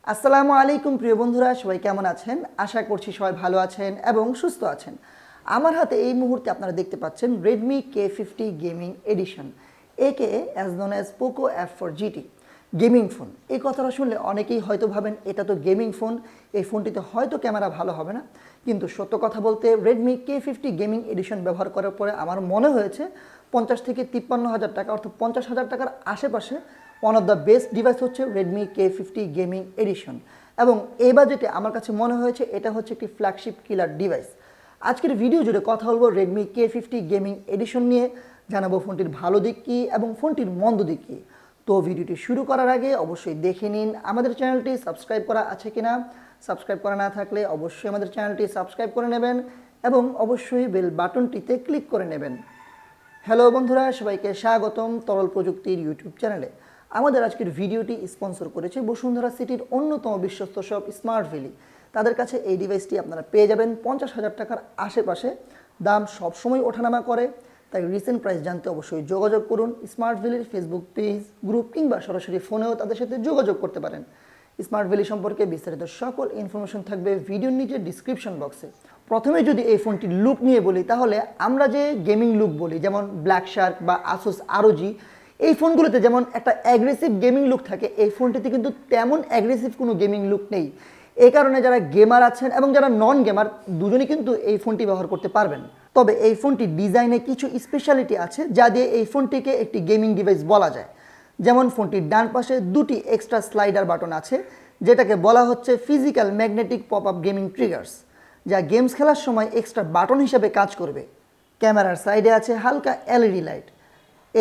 আসসালামু আলাইকুম প্রিয় বন্ধুরা, সবাই কেমন আছেন? আশা করছি সবাই ভালো আছেন এবং সুস্থ আছেন। আমার হাতে এই মুহূর্তে আপনারা দেখতে পাচ্ছেন Redmi K50 গেমিং এডিশন, একে as known as Poco F4 GT gaming phone. এই কথাটা শুনলে অনেকেই হয়তো ভাবেন এটা তো গেমিং ফোন, এই ফোনটিতে হয়তো ক্যামেরা ভালো হবে না। কিন্তু সত্য কথা বলতে Redmi K50 গেমিং এডিশন ব্যবহার করার পরে আমার মনে হয়েছে 50 থেকে 53,000 টাকা অর্থাৎ 50,000 টাকার আশেপাশে one of the best device হচ্ছে Redmi K50 গেমিং এডিশন। এবং এই বাজেটে আমার কাছে মনে হয়েছে এটা হচ্ছে একটি ফ্ল্যাগশিপ কিলার ডিভাইস। আজকের ভিডিও জুড়ে কথা বলবো Redmi K50 গেমিং এডিশন নিয়ে, জানাবো ফোনটির ভালো দিক কী এবং ফোনটির মন্দ দিক কী। তো ভিডিওটি শুরু করার আগে অবশ্যই দেখে নিন আমাদের চ্যানেলটি সাবস্ক্রাইব করা আছে কিনা। সাবস্ক্রাইব করা না থাকলে অবশ্যই আমাদের চ্যানেলটি সাবস্ক্রাইব করে নেবেন এবং অবশ্যই বেল বাটনটিতে ক্লিক করে নেবেন। হ্যালো বন্ধুরা, সবাইকে স্বাগতম তরল প্রযুক্তির ইউটিউব চ্যানেলে। আমাদের আজকের ভিডিওটি স্পন্সর করেছে বসুন্ধরা সিটির অন্যতম বিশ্বস্ত শপ স্মার্ট ভ্যালি। তাদের কাছে এই ডিভাইসটি আপনারা পেয়ে যাবেন 50,000 টাকার আশেপাশে। দাম সবসময় ওঠানামা করে, তাই রিসেন্ট প্রাইস জানতে অবশ্যই যোগাযোগ করুন। স্মার্ট ভ্যালির ফেসবুক পেজ, গ্রুপ কিংবা সরাসরি ফোনেও তাদের সাথে যোগাযোগ করতে পারেন। স্মার্ট ভ্যালি সম্পর্কে বিস্তারিত সকল ইনফরমেশন থাকবে ভিডিওর নিচে ডিসক্রিপশন বক্সে। প্রথমে যদি এই ফোনটির লুক নিয়ে বলি, তাহলে আমরা যে গেমিং লুক বলি যেমন ব্ল্যাক শার্ক বা আসুস ROG, এই ফোনগুলোতে যেমন একটা অ্যাগ্রেসিভ গেমিং লুক থাকে, এই ফোনটিতে কিন্তু তেমন অ্যাগ্রেসিভ কোনো গেমিং লুক নেই। এই কারণে যারা গেমার আছেন এবং যারা নন গেমার দুজনই কিন্তু এই ফোনটি ব্যবহার করতে পারবেন। তবে এই ফোনটির ডিজাইনে কিছু স্পেশালিটি আছে যা দিয়ে এই ফোনটিকে একটি গেমিং ডিভাইস বলা যায়। যেমন ফোনটির ডান পাশে দুটি এক্সট্রা স্লাইডার বাটন আছে, যেটাকে বলা হচ্ছে physical magnetic pop up gaming triggers, যা গেমস খেলার সময় এক্সট্রা বাটন হিসেবে কাজ করবে। ক্যামেরার সাইডে আছে হালকা LED লাইট।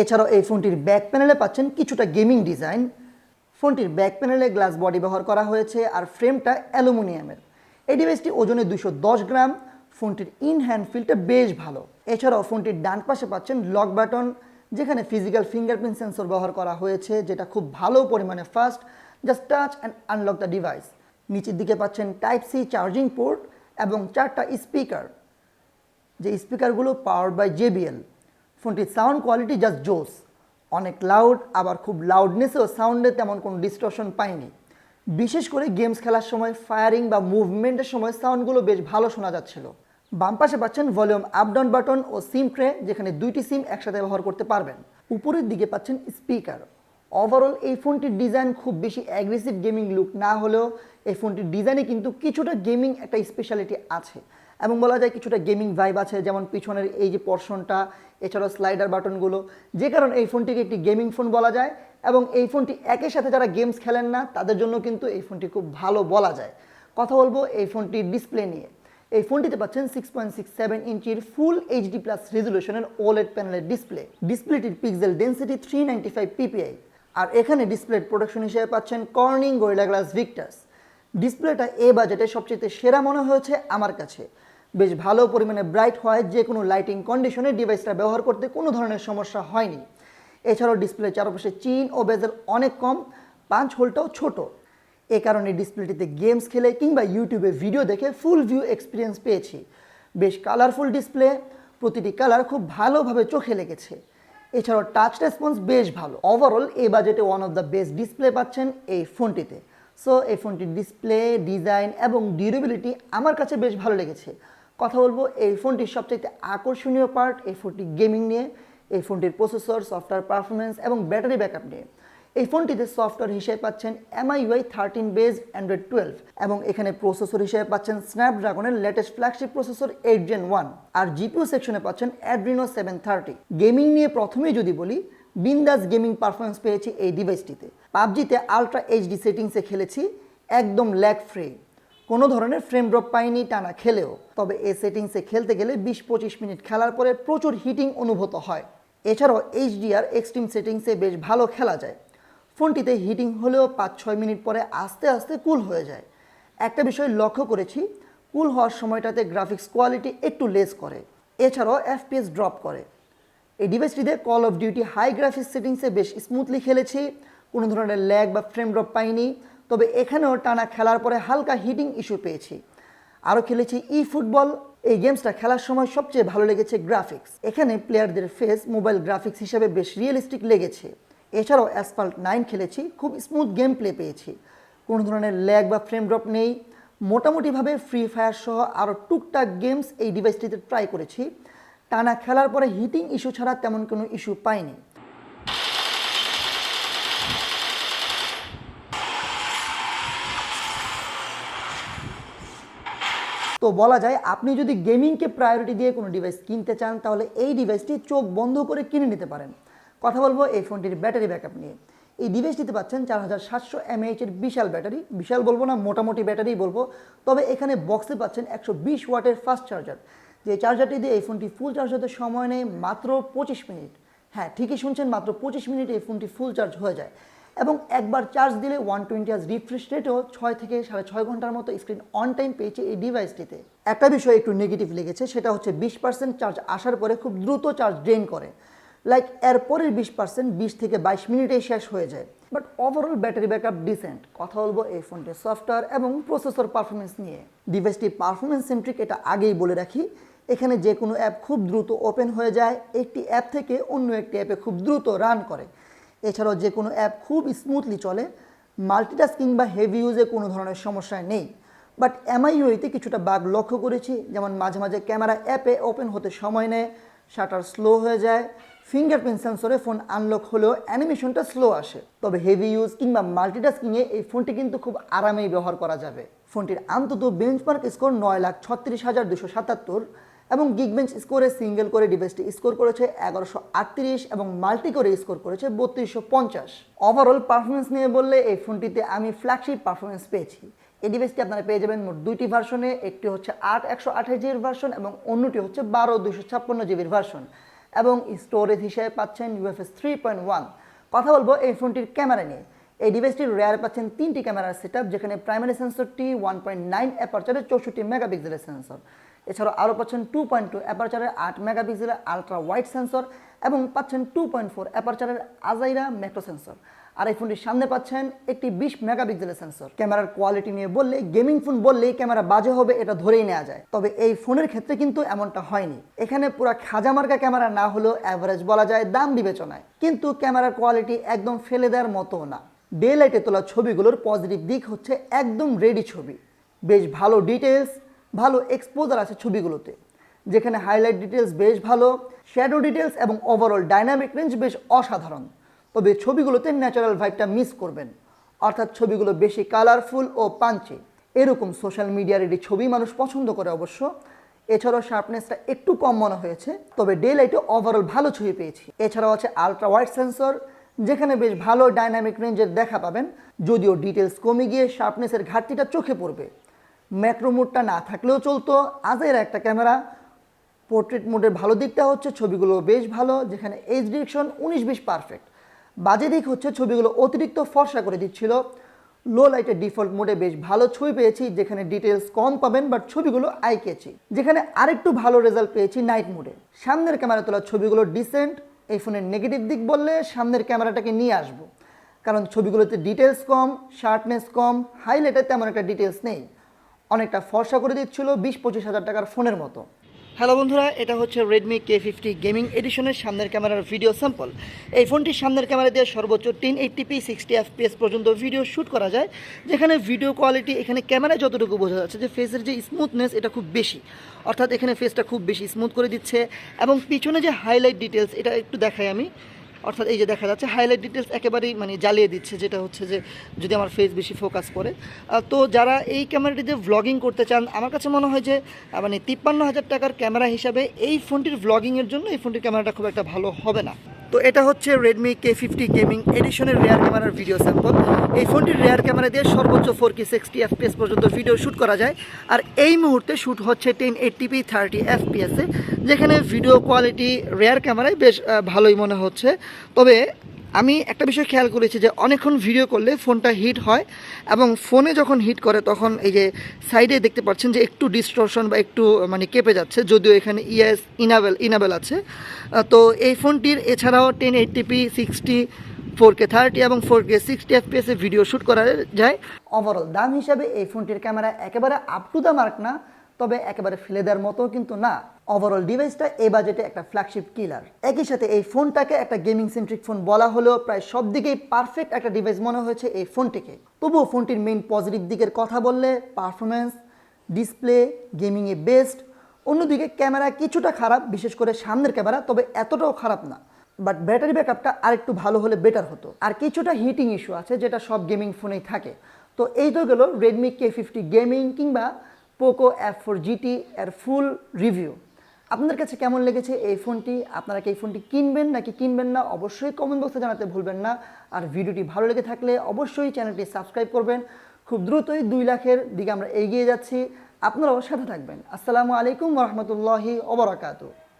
এছাড়াও এই ফোনটির ব্যাক প্যানেলে পাচ্ছেন কিছুটা গেমিং ডিজাইন। ফোনটির ব্যাক প্যানেলে গ্লাস বডি ব্যবহার করা হয়েছে আর ফ্রেমটা অ্যালুমিনিয়ামের। এই ডিভাইসটি ওজনে 210 গ্রাম। ফোনটির ইন হ্যান্ড ফিলটা বেশ ভালো। এছাড়াও ফোনটির ডান পাশে পাচ্ছেন লক বাটন, যেখানে ফিজিক্যাল ফিঙ্গারপ্রিন্ট সেন্সর ব্যবহার করা হয়েছে, যেটা খুব ভালো পরিমাণে fast. Just touch and unlock the device. নিচের দিকে পাচ্ছেন Type-C চার্জিং পোর্ট এবং 4টা স্পিকার, যে স্পিকারগুলো পাওয়ার্ড বাই JBL। ফোনটির সাউন্ড কোয়ালিটি জাস্ট জোস, অনেক লাউড, আবার খুব লাউডনেসেও সাউন্ডে তেমন কোনো ডিস্টরশন পাইনি। বিশেষ করে গেমস খেলার সময় ফায়ারিং বা মুভমেন্টের সময় সাউন্ডগুলো বেশ ভালো শোনা যাচ্ছিল। বাম পাশে পাচ্ছেন volume up down button oh সিম ট্রে, যেখানে 2টি সিম একসাথে ব্যবহার করতে পারবেন। উপরের দিকে পাচ্ছেন স্পিকার। ওভারঅল এই ফোনটির ডিজাইন খুব বেশি অ্যাগ্রেসিভ গেমিং লুক না হলেও এই ফোনটির ডিজাইনে কিন্তু কিছুটা গেমিং একটা স্পেশালিটি আছে এবং বলা যায় কিছুটা গেমিং ভাইব আছে, যেমন পিছনের এই যে পর্শনটা, এছাড়াও স্লাইডার বাটনগুলো, যে কারণে এই ফোনটিকে একটি গেমিং ফোন বলা যায়। এবং এই ফোনটি একই সাথে যারা গেমস খেলেন না তাদের জন্য কিন্তু এই ফোনটি খুব ভালো বলা যায়। কথা বলবো এই ফোনটির ডিসপ্লে নিয়ে। এই ফোনটিতে পাচ্ছেন 6.67 ইঞ্চির ফুল HD+ রেজুলেশনের OLED প্যানেলের ডিসপ্লেটির পিক্সেল ডেন্সিটি 395 ppi। আর এখানে ডিসপ্লের প্রোডাকশন হিসেবে পাচ্ছেন কর্নিং গরিলা গ্লাস ভিক্টাস। ডিসপ্লেটা এই বাজেটে সবচেয়ে সেরা মনে হয়েছে আমার কাছে। বেশ ভালো পরিমাণে ব্রাইট হয়, যে কোনো লাইটিং কন্ডিশনে ডিভাইসটা ব্যবহার করতে কোনো ধরনের সমস্যা হয়নি। এছাড়াও ডিসপ্লের চারপাশে চিন ও বেজেল অনেক কম, পাঞ্চ হোলটাও ছোট। এ কারণে ডিসপ্লেটিতে গেমস খেলে কিংবা ইউটিউবে ভিডিও দেখে ফুল ভিউ এক্সপিরিয়েন্স পেয়েছি। বেশ কালারফুল ডিসপ্লে, প্রতিটি কালার খুব ভালোভাবে চোখে লেগেছে। এছাড়াও টাচ রেসপন্স বেশ ভালো। ওভারঅল এই বাজেটে one of the best display পাচ্ছেন এই ফোনটিতে। সো এই ফোনটির ডিসপ্লে, ডিজাইন এবং ডিউরেবিলিটি আমার কাছে বেশ ভালো লেগেছে। কথা বলবো এই ফোনটির সবচেয়ে আকর্ষণীয় পার্ট এই ফোনটি গেমিং নিয়ে, এই ফোনটির প্রসেসর, সফটওয়্যার পারফরমেন্স এবং ব্যাটারি ব্যাকআপ নিয়ে। এই ফোনটিতে সফটওয়্যার হিসেবে পাচ্ছেন MIUI 13 বেসড Android 12 এবং এখানে প্রসেসর হিসেবে পাচ্ছেন স্ন্যাপড্রাগনের লেটেস্ট ফ্ল্যাগশিপ প্রসেসর 8 Gen 1 আর GPU সেকশনে পাচ্ছেন Adreno 730। গেমিং নিয়ে প্রথমেই যদি বলি, বিন্দাস গেমিং পারফরমেন্স পেয়েছি এই ডিভাইসটিতে। পাবজিতে আলট্রা HD সেটিংসে খেলেছি, একদম ল্যাগ ফ্রি, কোনো ধরনের ফ্রেম ড্রপ পাইনি টানা খেলেও। তবে এই সেটিংসে খেলতে গেলে 20-25 মিনিট খেলার পরে প্রচুর হিটিং অনুভূত হয়। এছাড়াও HDR এক্সট্রিম সেটিংসে বেশ ভালো খেলা যায়। ফোনটিতে হিটিং হলেও 5-6 মিনিট পরে আস্তে আস্তে কুল হয়ে যায়। একটা বিষয় লক্ষ্য করেছি, কুল হওয়ার সময়টাতে গ্রাফিক্স কোয়ালিটি একটু লেস করে, এছাড়াও FPS ড্রপ করে। এই ডিভাইসটিতে Call of Duty high graphics সেটিংসে বেশ স্মুথলি খেলেছি, কোনো ধরনের ল্যাগ বা ফ্রেম ড্রপ পাইনি। তবে এখানেও টানা খেলার পরে হালকা হিটিং ইস্যু পেয়েছি। আরও খেলেছি ফুটবল। এই গেমসটা খেলার সময় সবচেয়ে ভালো লেগেছে গ্রাফিক্স। এখানে প্লেয়ারদের ফেস মোবাইল গ্রাফিক্স হিসেবে বেশ রিয়েলিস্টিক লেগেছে। এছাড়াও অ্যাসফল্ট 9 খেলেছি, খুব স্মুথ গেম প্লে পেয়েছি, কোনো ধরনের ল্যাগ বা ফ্রেম ড্রপ নেই। মোটামুটিভাবে ফ্রি ফায়ার সহ আরও টুকটাক গেমস এই ডিভাইসটিতে ট্রাই করেছি, টানা খেলার পরে হিটিং ইস্যু ছাড়া তেমন কোনো ইস্যু পাইনি। তো বলা যায় আপনি যদি গেমিংকে প্রায়োরিটি দিয়ে কোনো ডিভাইস কিনতে চান তাহলে এই ডিভাইসটি চোখ বন্ধ করে কিনে নিতে পারেন। কথা বলবো এই ফোনটির ব্যাটারি ব্যাকআপ নিয়ে। এই ডিভাইসটিতে পাচ্ছেন 4700 mAh এর বিশাল ব্যাটারি, বিশাল বলবো না, মোটামুটি ব্যাটারি বলবো। তবে এখানে বক্সে পাচ্ছেন 120 ওয়াটের ফাস্ট চার্জার, যে চার্জারটি দিয়ে এই ফোনটি ফুল চার্জ হতে সময় নেয় মাত্র 25 মিনিট। হ্যাঁ, ঠিকই শুনছেন, মাত্র 25 মিনিটে এই ফোনটি ফুল চার্জ হয়ে যায়। এবং একবার চার্জ দিলে 120 Hz রিফ্রেশ রেটও 6 থেকে 6.5 ঘন্টার মতো স্ক্রিন অন টাইম পেয়েছে এই ডিভাইসটিতে। একটা বিষয় একটু নেগেটিভ লেগেছে, সেটা হচ্ছে 20% চার্জ আসার পরে খুব দ্রুত চার্জ ড্রেন করে। লাইক এরপরের 20% 20 থেকে 22 মিনিটেই শেষ হয়ে যায়। But overall battery backup decent. কথা বলবো এই ফোনটির সফটওয়্যার এবং প্রসেসর পারফরমেন্স নিয়ে। ডিভাইসটি পারফরমেন্স সেন্ট্রিক, এটা আগেই বলে রাখি। এখানে যে কোনো অ্যাপ খুব দ্রুত ওপেন হয়ে যায়, একটি অ্যাপ থেকে অন্য একটি অ্যাপে খুব দ্রুত রান করে। এছাড়াও যে কোনো অ্যাপ খুব স্মুথলি চলে, মাল্টিটাস্কিং বা হেভি ইউজে কোনো ধরনের সমস্যা নেই। বাট এমআইইউতে কিছুটা বাগ লক্ষ্য করেছি, যেমন মাঝে মাঝে ক্যামেরা অ্যাপে ওপেন হতে সময় নেয়, শাটার স্লো হয়ে যায়, ফিঙ্গারপ্রিন্ট সেন্সরে ফোন আনলক হলেও অ্যানিমেশনটা স্লো আসে। তবে হেভি ইউজ কিংবা মাল্টিটাস্কিংয়ে এই ফোনটি কিন্তু খুব আরামেই ব্যবহার করা যাবে। ফোনটির অন্তত বেঞ্চমার্ক স্কোর 9,36,277 এবং গিগবেঞ্চ স্কোরে সিঙ্গেল করে ডিভাইসটি স্কোর করেছে 1138 এবং মাল্টি করে স্কোর করেছে 3250। ওভারঅল পারফরমেন্স নিয়ে বললে এই ফোনটিতে আমি ফ্ল্যাগশিপ পারফরমেন্স পেয়েছি। এই ডিভাইসটি আপনারা পেয়ে যাবেন মোট দুইটি ভার্সনে, একটি হচ্ছে 8/128 জিবির ভার্সন এবং অন্যটি হচ্ছে 12/256 জিবির ভার্সন। এবং স্টোরেজ হিসেবে পাচ্ছেন UFS 3.1। কথা বলবো এই ফোনটির ক্যামেরা নিয়ে। এই ডিভাইসটির রেয়ারে পাচ্ছেন 3টি ক্যামেরার সেটআপ, যেখানে প্রাইমারি সেন্সরটি 1.9 অ্যাপারচারের 64 মেগাপিক্সেলের সেন্সর। এছাড়াও আরও পাচ্ছেন 2.2 অ্যাপারচারের 8 মেগাপিক্সেলের আলট্রা ওয়াইড সেন্সর এবং পাচ্ছেন 2.4 অ্যাপারচারের আজাইরা ম্যাক্রো সেন্সর। আর এই ফোনটির সামনে পাচ্ছেন একটি 20 মেগাপিক্সেলের সেন্সর। ক্যামেরার কোয়ালিটি নিয়ে বললে, গেমিং ফোন বললেই ক্যামেরা বাজে হবে এটা ধরেই নেওয়া যায়। তবে এই ফোনের ক্ষেত্রে কিন্তু এমনটা হয়নি। এখানে পুরো খাজামার্কা ক্যামেরা না হলেও অ্যাভারেজ বলা যায় দাম বিবেচনায়, কিন্তু ক্যামেরার কোয়ালিটি একদম ফেলে দেওয়ার মতো না। ডে লাইটে তোলা ছবিগুলোর পজিটিভ দিক হচ্ছে একদম রেডি ছবি, বেশ ভালো ডিটেলস, ভালো এক্সপোজার আছে ছবিগুলোতে, যেখানে হাইলাইট ডিটেলস বেশ ভালো, শ্যাডো ডিটেলস এবং ওভারঅল ডাইনামিক রেঞ্জ বেশ অসাধারণ। তবে ছবিগুলোতে ন্যাচারাল ভাইবটা মিস করবেন, অর্থাৎ ছবিগুলো বেশি কালারফুল ও পাঞ্চি। এরকম সোশ্যাল মিডিয়া রেডি ছবি মানুষ পছন্দ করে অবশ্য। এছাড়াও শার্পনেসটা একটু কম মনে হয়েছে, তবে ডে লাইটে ওভারঅল ভালো ছবি পেয়েছি। এছাড়াও আছে আলট্রা ওয়াইড সেন্সর, যেখানে বেশ ভালো ডাইনামিক রেঞ্জের দেখা পাবেন, যদিও ডিটেলস কমে গিয়ে শার্পনেসের ঘাটতিটা চোখে পড়বে। ম্যাক্রো মোডটা না থাকলেও চলতো, আজের একটা ক্যামেরা। পোর্ট্রেট মোডের ভালো দিকটা হচ্ছে ছবিগুলো বেশ ভালো, যেখানে এইচ ডিরেকশন 19-20 পারফেক্ট। বাজে দিক হচ্ছে ছবিগুলো অতিরিক্ত ফর্সা করে দিচ্ছিল। লো লাইটের ডিফল্ট মোডে বেশ ভালো ছবি পেয়েছি, যেখানে ডিটেলস কম পাবেন বাট ছবিগুলো আই ক্যাচি। যেখানে আরেকটু ভালো রেজাল্ট পেয়েছি নাইট মোডে। সামনের ক্যামেরা তোলা ছবিগুলো ডিসেন্ট। এই ফোনের নেগেটিভ দিক বললে সামনের ক্যামেরাটাকে নিয়ে আসবো, কারণ ছবিগুলোতে ডিটেলস কম, শার্পনেস কম, হাইলাইটে তেমন একটা ডিটেলস নেই, অনেকটা ফর্সা করে দিচ্ছিল 20-25 হাজার টাকার ফোনের মতো। হ্যালো বন্ধুরা, এটা হচ্ছে Redmi K50 গেমিং এডিশনের সামনের ক্যামেরার ভিডিও স্যাম্পল। এই ফোনটির সামনের ক্যামেরা দিয়ে সর্বোচ্চ 1080p 60 fps পর্যন্ত ভিডিও শ্যুট করা যায়, যেখানে ভিডিও কোয়ালিটি এখানে ক্যামেরায় যতটুকু বোঝা যাচ্ছে যে ফেসের যে স্মুথনেস এটা খুব বেশি, অর্থাৎ এখানে ফেসটা খুব বেশি স্মুথ করে দিচ্ছে। এবং পিছনে যে হাইলাইট ডিটেলস এটা একটু দেখাই আমি, অর্থাৎ এই যে দেখা যাচ্ছে হাইলাইট ডিটেলস একেবারেই জ্বালিয়ে দিচ্ছে, যেটা হচ্ছে যে যদি আমার ফেস বেশি ফোকাস করে। তো যারা এই ক্যামেরাটি দিয়ে ভ্লগিং করতে চান, আমার কাছে মনে হয় যে 53,000 টাকার ক্যামেরা হিসাবে এই ফোনটির ভ্লগিংয়ের জন্য এই ফোনটির ক্যামেরাটা খুব একটা ভালো হবে না। তো এটা হচ্ছে Redmi K50 গেমিং এডিশনের রেয়ার ক্যামেরার ভিডিও স্যাম্পল। এই ফোনটির রেয়ার ক্যামেরা দিয়ে সর্বোচ্চ 4K 60 fps পর্যন্ত ভিডিও শ্যুট করা যায়। আর এই মুহূর্তে শ্যুট হচ্ছে 1080p 30 fps-এ, যেখানে ভিডিও কোয়ালিটি রেয়ার ক্যামেরায় বেশ ভালোই মনে হচ্ছে। তবে আমি একটা বিষয় খেয়াল করেছি যে অনেকক্ষণ ভিডিও করলে ফোনটা হিট হয়, এবং ফোনে যখন হিট করে তখন এই যে সাইডে দেখতে পাচ্ছেন যে একটু ডিস্টরশন বা একটু কেঁপে যাচ্ছে, যদিও এখানে ইএস ইনাবেল আছে। তো এই ফোনটির এছাড়াও 1080p 60, 4K 30 এবং 4K 60 fps-এ ভিডিও শ্যুট করা যায়। ওভারঅল দাম হিসাবে এই ফোনটির ক্যামেরা একেবারে আপ টু দ্য মার্ক না, তবে একেবারে ফেলে দেওয়ার মতো কিন্তু না। ওভারঅল ডিভাইসটা এই বাজেটে একটা ফ্ল্যাগশিপ কিলার। একই সাথে এই ফোনটাকে একটা গেমিং সেন্ট্রিক ফোন বলা হলেও প্রায় সব দিকেই পারফেক্ট একটা ডিভাইস মনে হয়েছে এই ফোনটিকে। তবুও ফোনটির মেইন পজিটিভ দিকের কথা বললে পারফরমেন্স, ডিসপ্লে, গেমিংয়ে বেস্ট। অন্যদিকে ক্যামেরা কিছুটা খারাপ, বিশেষ করে সামনের ক্যামেরা, তবে এতটাও খারাপ না। বাট ব্যাটারি ব্যাকআপটা আরেকটু ভালো হলে বেটার হতো। আর কিছুটা হিটিং ইস্যু আছে যেটা সব গেমিং ফোনেই থাকে। তো এই তো গেল Redmi K50 গেমিং কিংবা Poco F4 GT এর ফুল রিভিউ। আপনাদের কাছে কেমন লেগেছে এই ফোনটি? আপনারা কি এই ফোনটি কিনবেন নাকি কিনবেন না অবশ্যই কমেন্ট বক্সে জানাতে ভুলবেন না। আর ভিডিওটি ভালো লেগে থাকলে অবশ্যই চ্যানেলটি সাবস্ক্রাইব করবেন। খুব দ্রুতই 2 লাখের দিকে আমরা এগিয়ে যাচ্ছি, আপনারাও সাথে থাকবেন। আসসালামু আলাইকুম ওয়া রাহমাতুল্লাহি ওয়া বারাকাতুহু।